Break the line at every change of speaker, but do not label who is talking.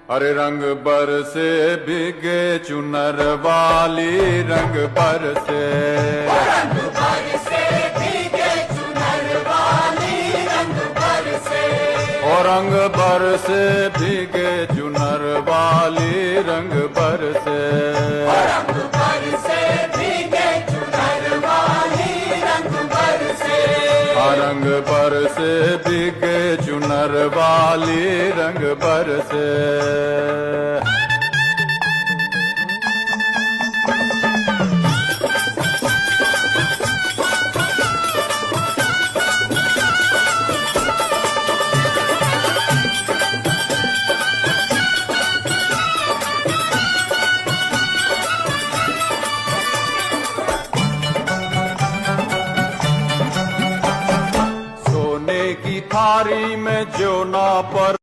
अरे रंग बरसे भीगे चुनर वाली, रंग बरसे
रंग बरसे भीगे चुनर वाली, रंग बरसे
और रंग बरसे भीगे चुनर वाली, रंग बरसे
रंग बरसे भीगे चुनर वाली, रंग बरसे
रंग बरसे भीगे चुनर वाली, रंग बरसे। थारी में जो ना पर